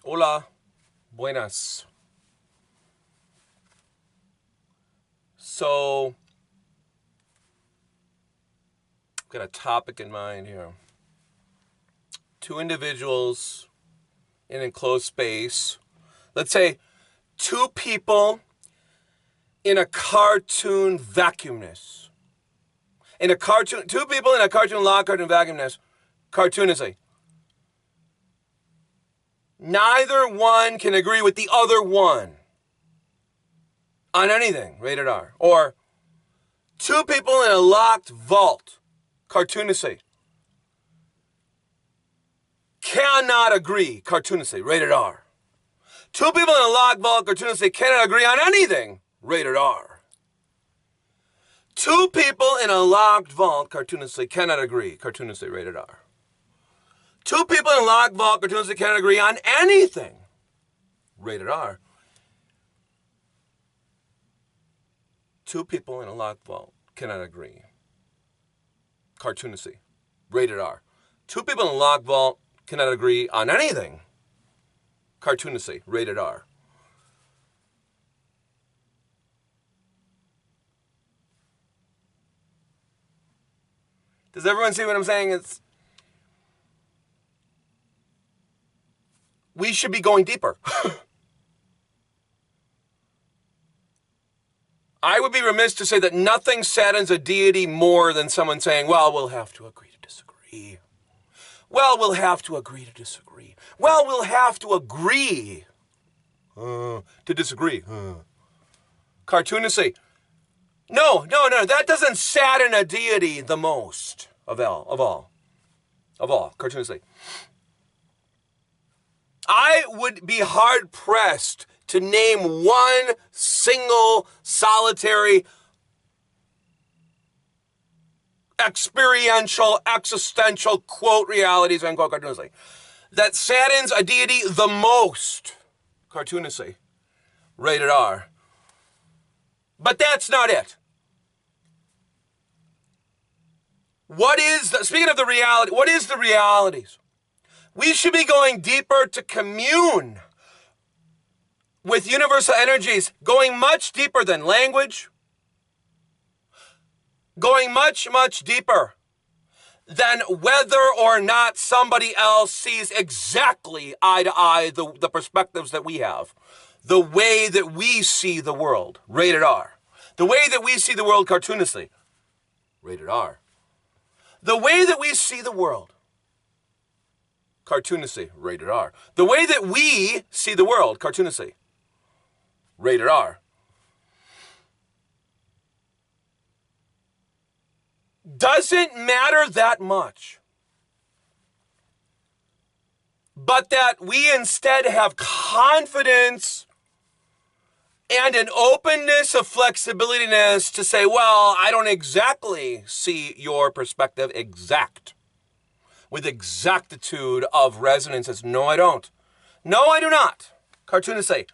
Hola, buenas. So, I've got a topic in mind here. Two individuals in an enclosed space. Let's say two people in a cartoon vacuumness. Two people in a cartoon log cartoon vacuumness, cartoonishly. Neither one can agree with the other one on anything, rated R. Or two people in a locked vault, cartoonishly, cannot agree, cartoonishly, rated R. Two people in a locked vault, cartoonishly, cannot agree on anything, rated R. Two people in a locked vault, cartoonishly, cannot agree, cartoonishly, rated R. Two people in a locked vault, cartoonishly, cannot agree on anything, rated R. Two people in a locked vault cannot agree, cartoonishly, rated R. Two people in a locked vault cannot agree on anything, cartoonishly, rated R. Does everyone see what I'm saying? We should be going deeper. I would be remiss to say that nothing saddens a deity more than someone saying, well, we'll have to agree to disagree. Well, we'll have to agree to disagree. Well, we'll have to agree to disagree. Cartoonishly. No, that doesn't sadden a deity the most of all. Cartoonishly. I would be hard-pressed to name one single, solitary, experiential, existential, quote, realities, unquote, cartoonishly, that saddens a deity the most, cartoonishly, rated R. But that's not it. Speaking of the reality, what is the realities? We should be going deeper to commune with universal energies, going much deeper than language, going much, much deeper than whether or not somebody else sees exactly eye to eye the perspectives that we have, the way that we see the world, rated R. The way that we see the world, cartoonishly, rated R. The way that we see the world, cartoonishly, rated R. The way that we see the world, cartoonishly, rated R. Doesn't matter that much. But that we instead have confidence and an openness of flexibilityness to say, well, I don't exactly see your perspective with exactitude of resonances. No, I don't. No, I do not. Cartoonishly.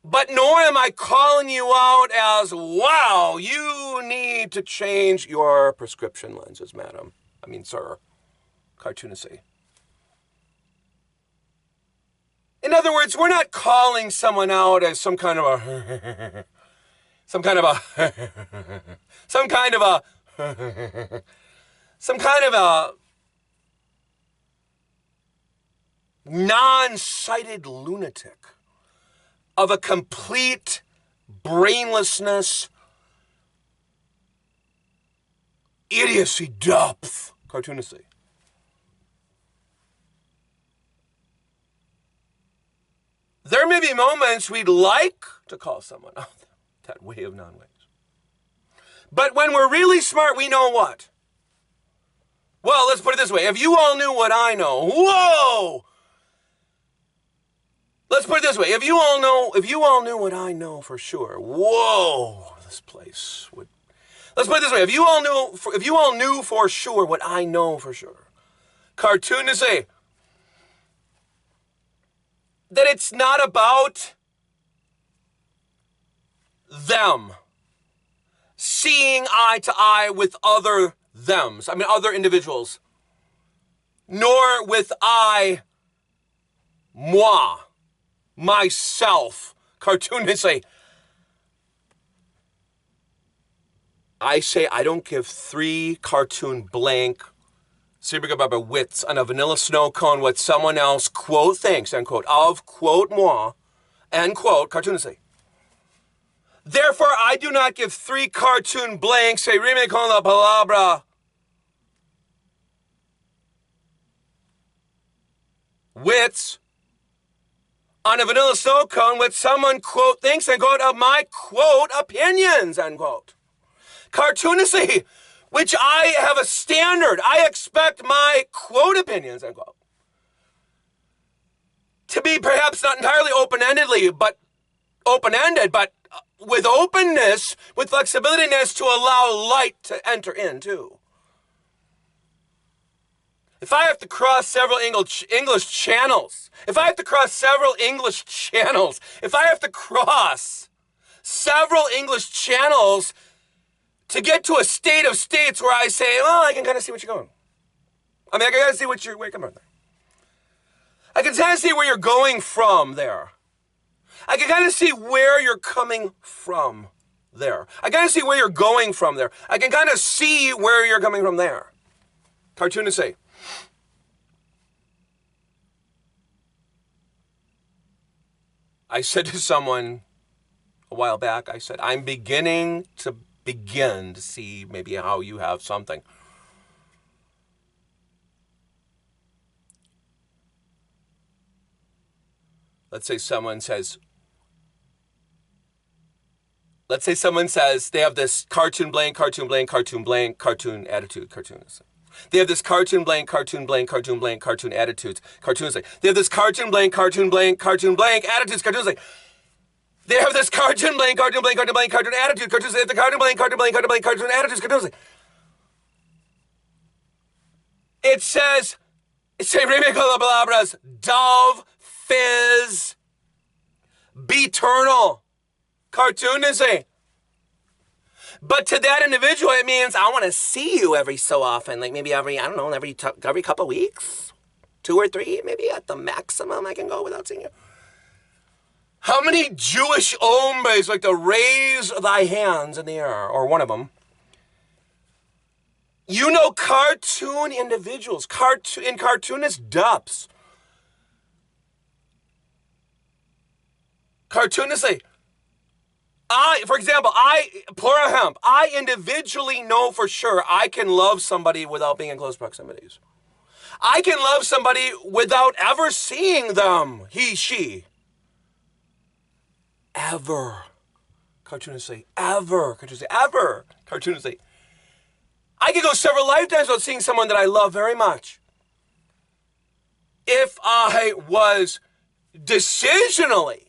But nor am I calling you out as, wow, you need to change your prescription lenses, madam. I mean, sir. Cartoonishly. In other words, we're not calling someone out as some kind of a non-sighted lunatic of a complete brainlessness, idiocy depth, cartoonishly. There may be moments we'd like to call someone out that way of non-ways. But when we're really smart, we know what? Well, let's put it this way. If you all knew what I know, whoa! Let's put it this way. If you all knew what I know for sure, whoa, this place would. Let's put it this way. If you all knew for sure what I know for sure, cartoonishly, that it's not about them seeing eye to eye with other thems, other individuals, nor with I moi, myself, cartoonishly, I say I don't give 3 cartoon blank wits on a vanilla snow cone what someone else, quote, thinks, end quote, of, quote, moi, end quote, cartoonishly. Therefore, I do not give 3 cartoon blanks, say, rime con la palabra, wits, on a vanilla snow cone what someone, quote, thinks, end quote, of my, quote, opinions, end quote. Cartoonishly, which I have a standard. I expect my, quote, opinions, end quote, to be perhaps not entirely open-ended, but with openness, with flexibilityness to allow light to enter in, too. If I have to cross several English channels, if I have to cross several English channels to get to a state of states where I say, well, I can kind of see what you're going. I mean, I can kind of see where you're coming from there. I can kind of see where you're going from there. I can kind of see where you're coming from there. I kind of see where you're going from there. I can kind of see where you're coming from there. Cartoonishly. I said to someone a while back, I said, I'm beginning to see maybe how you have something. Let's say someone says they have this cartoon blank, cartoon attitude, cartoonist. They have this cartoon blank, cartoon attitudes, cartoonist. They have this cartoon blank, attitudes, cartoonist. They have this cartoon blank, cartoon attitude, cartoonist. They have the cartoon blank, cartoon attitudes, cartoonist. It says, rime con las palabras, dove, fizz, be-ternal, cartoonishly. But to that individual, it means I want to see you every so often, like maybe every couple weeks, 2 or 3, maybe at the maximum I can go without seeing you. How many Jewish hombres like to raise thy hands in the air, or one of them? You know, cartoon individuals, in cartoonist depths, cartoonishly, for example, I individually know for sure I can love somebody without being in close proximities. I can love somebody without ever seeing them, he, she. Ever. Cartoonishly. Ever. Cartoonishly. Ever. Cartoonishly. I could go several lifetimes without seeing someone that I love very much. If I was decisionally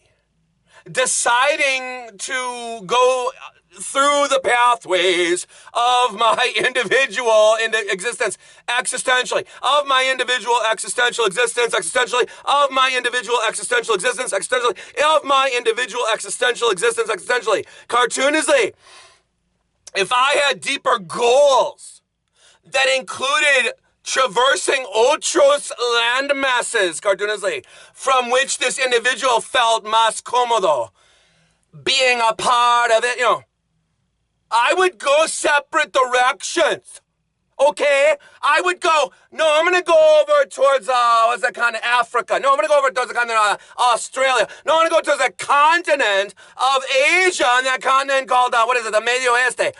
deciding to go through the pathways of my individual existence existentially, of my individual existential existence existentially, of my individual existential existence existentially, of my individual existential existence existentially, cartoonishly, if I had deeper goals that included traversing otros land masses, cartoonishly, from which this individual felt más cómodo, being a part of it, I would go separate directions, okay? I would go, no, I'm going to go over towards, Africa. No, I'm going to go over towards the continent of Australia. No, I'm going to go towards the continent of Asia, and that continent called, the Medio Oeste.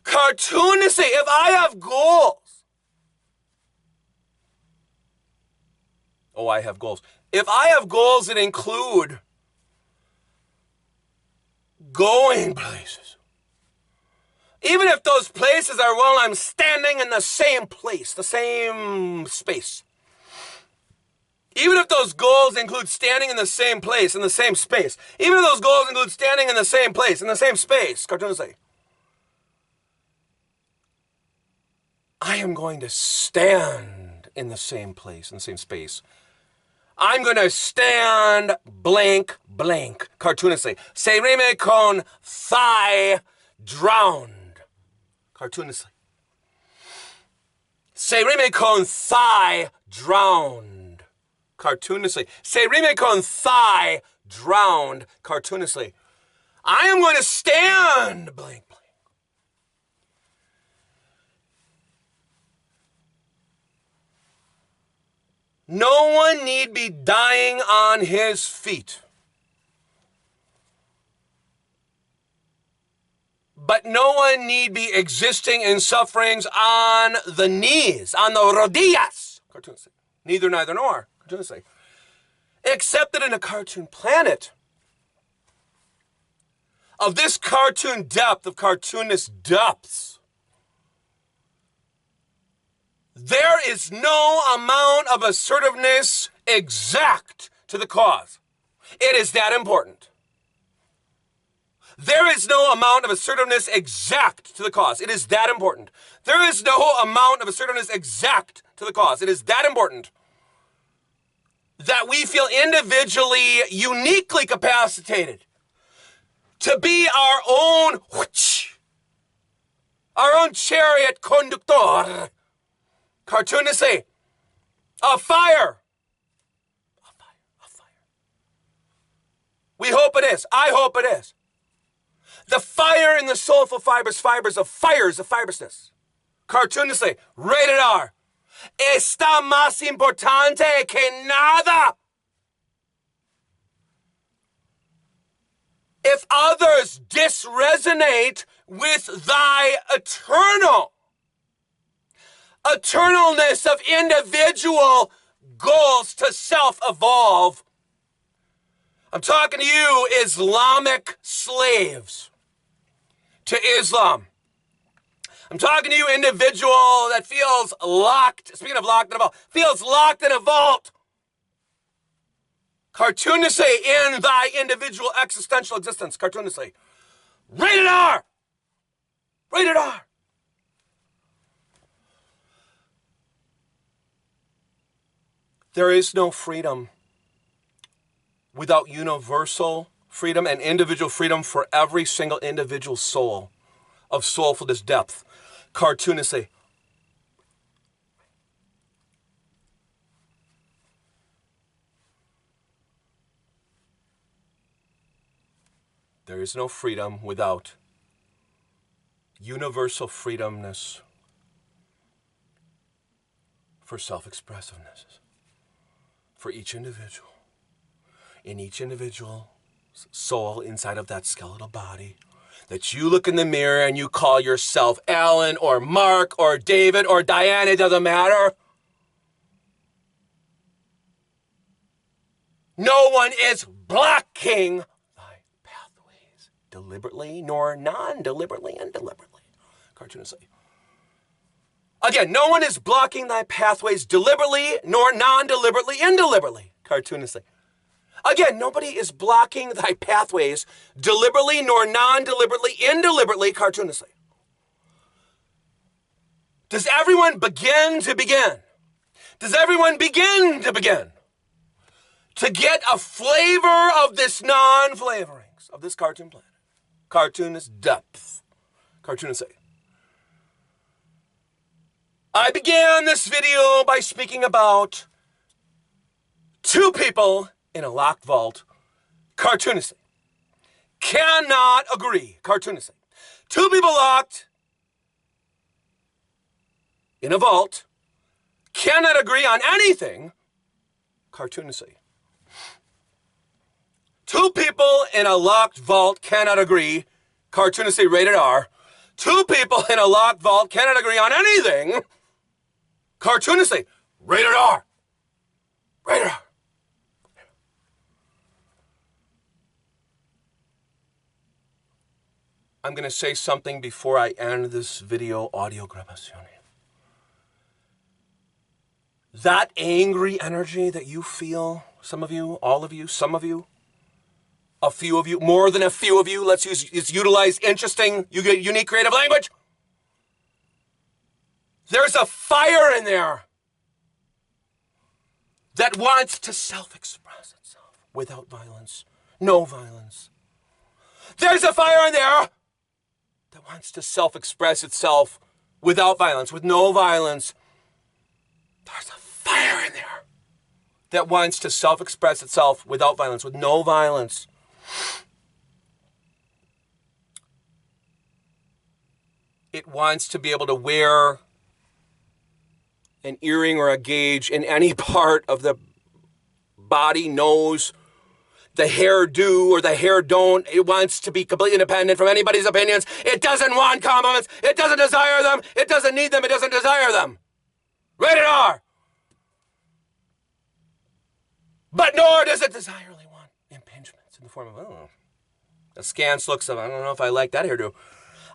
Cartoonishly, if I have goals. Oh, I have goals. If I have goals that include going places, even if those places are while I'm standing in the same place, the same space, even if those goals include standing in the same place, in the same space, even if those goals include standing in the same place, in the same space, cartoonishly, I am going to stand in the same place, in the same space. I'm going to stand blank, cartoonishly. Se rime con thigh drowned, cartoonishly. Se rime con thigh drowned, cartoonishly. Se rime con thigh, drowned, cartoonishly. I am going to stand, blank, blank. No one need be dying on his feet. But no one need be existing in sufferings on the knees, on the rodillas. Cartoonishly. Neither, neither, nor. Cartoonishly. Except that in a cartoon planet of this cartoon depth, of cartoonist depths, there is no amount of assertiveness exact to the cause. It is that important. There is no amount of assertiveness exact to the cause. It is that important. There is no amount of assertiveness exact to the cause. It is that important that we feel individually, uniquely capacitated to be our own chariot conductor. Cartoonishly. A fire. A fire. We hope it is. I hope it is. The fire in the soulful fibers of fibrousness. Cartoonishly. Rated R. Está más importante que nada. If others disresonate with thy eternalness of individual goals to self-evolve, I'm talking to you Islamic slaves to Islam. I'm talking to you individual that feels locked, speaking of locked in a vault, feels locked in a vault. Cartoonishly in thy individual existential existence. Cartoonishly. Rated R! Rated R! There is no freedom without universal freedom and individual freedom for every single individual soul of soulfulness depth. Cartoonishly. There is no freedom without universal freedomness for self-expressiveness for each individual. In each individual soul inside of that skeletal body, that you look in the mirror and you call yourself Alan or Mark or David or Diane, it doesn't matter. No one is blocking thy pathways deliberately nor non-deliberately and deliberately. Cartoonishly. Again, no one is blocking thy pathways deliberately nor non-deliberately, indeliberately. Cartoonishly. Again, nobody is blocking thy pathways deliberately nor non-deliberately, indeliberately, cartoonishly. Does everyone begin to begin? Does everyone begin to begin to get a flavor of this non-flavorings of this cartoon planet? Cartoonist depth. Cartoonishly. I began this video by speaking about two people in a locked vault, cartoonishly. Cannot agree, cartoonishly. Two people locked in a vault, cannot agree on anything, cartoonishly. Two people in a locked vault cannot agree, cartoonishly rated R. Two people in a locked vault cannot agree on anything, cartoonishly rated R. Rated R. I'm going to say something before I end this video audio grabazione. That angry energy that you feel, some of you, all of you, some of you, a few of you, more than a few of you, let's utilize interesting, unique creative language. There's a fire in there that wants to self-express itself without violence, no violence. There's a fire in there that wants to self-express itself without violence, with no violence. There's a fire in there. that wants to self-express itself without violence, with no violence. It wants to be able to wear an earring or a gauge in any part of the body, nose, the hairdo or the hair don't. It wants to be completely independent from anybody's opinions. It doesn't want compliments. It doesn't desire them. It doesn't need them. It doesn't desire them. Rated R. But nor does it desirely want impingements in the form of, askance looks of, I don't know if I like that hairdo.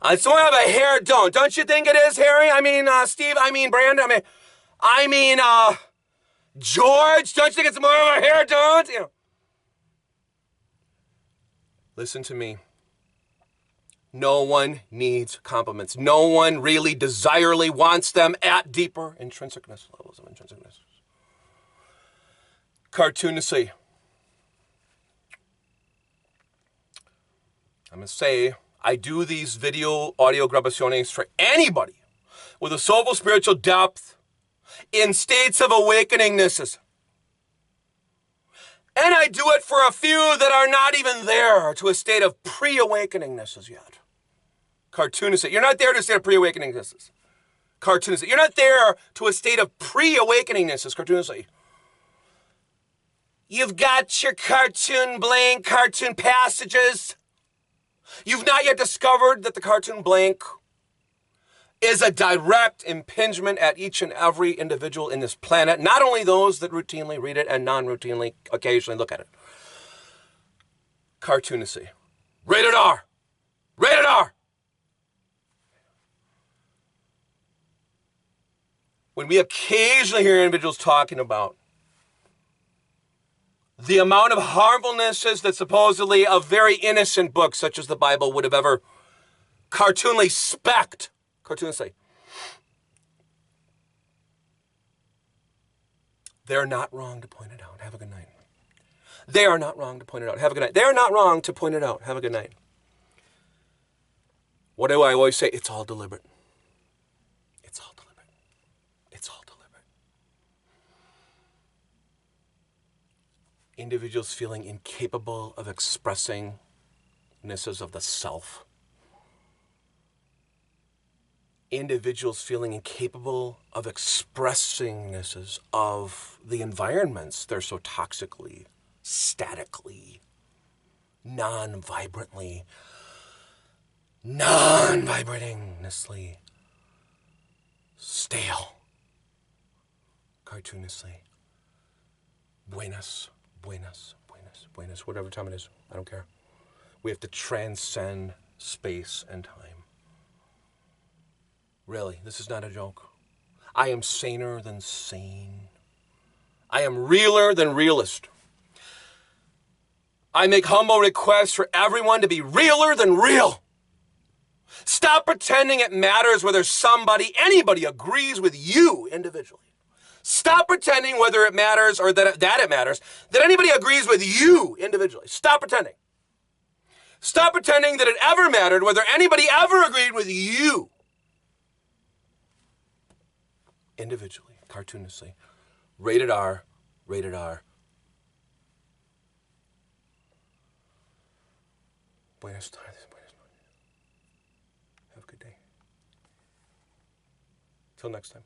It's more of a hair don't. Don't you think it is, Harry? I mean, Steve, I mean, Brandon, I mean, George, don't you think it's more of a hair don't? You know. Listen to me. No one needs compliments. No one really desirely wants them at deeper intrinsicness, levels of intrinsicness. Cartoonnessly. I'm going to say, I do these video audio grabaciones for anybody with a soulful spiritual depth in states of awakeningness. And I do it for a few that are not even there to a state of pre-awakeningness yet. Cartoonnessly. You're not there to a state of pre-awakeningness. Cartoonnessly. You're not there to a state of pre-awakeningness. Cartoonnessly. You've got your cartoon blank, cartoon passages. You've not yet discovered that the cartoon blank is a direct impingement at each and every individual in this planet, not only those that routinely read it and non-routinely occasionally look at it. Cartoonnessly. Rated R. Rated R. When we occasionally hear individuals talking about the amount of harmfulnesses that supposedly a very innocent book such as the Bible would have ever cartoonly specked, cartoonnessly. They're not wrong to point it out. Have a good night. They are not wrong to point it out. Have a good night. They're not wrong to point it out. Have a good night. What do I always say? It's all deliberate. It's all deliberate. It's all deliberate. Individuals feeling incapable of expressing nesses of the self. Individuals feeling incapable of expressingnesses of the environments they're so toxically, statically, non-vibratingly stale, cartoonnessly, buenas, whatever time it is, I don't care. We have to transcend space and time. Really, this is not a joke. I am saner than sane. I am realer than realist. I make humble requests for everyone to be realer than real. Stop pretending it matters whether anybody agrees with you individually. Stop pretending whether it matters or that it matters that anybody agrees with you individually. Stop pretending. Stop pretending that it ever mattered whether anybody ever agreed with you individually, cartoonnessly. Rated R, rated R. Buenas tardes, buenas noches. Have a good day. Till next time.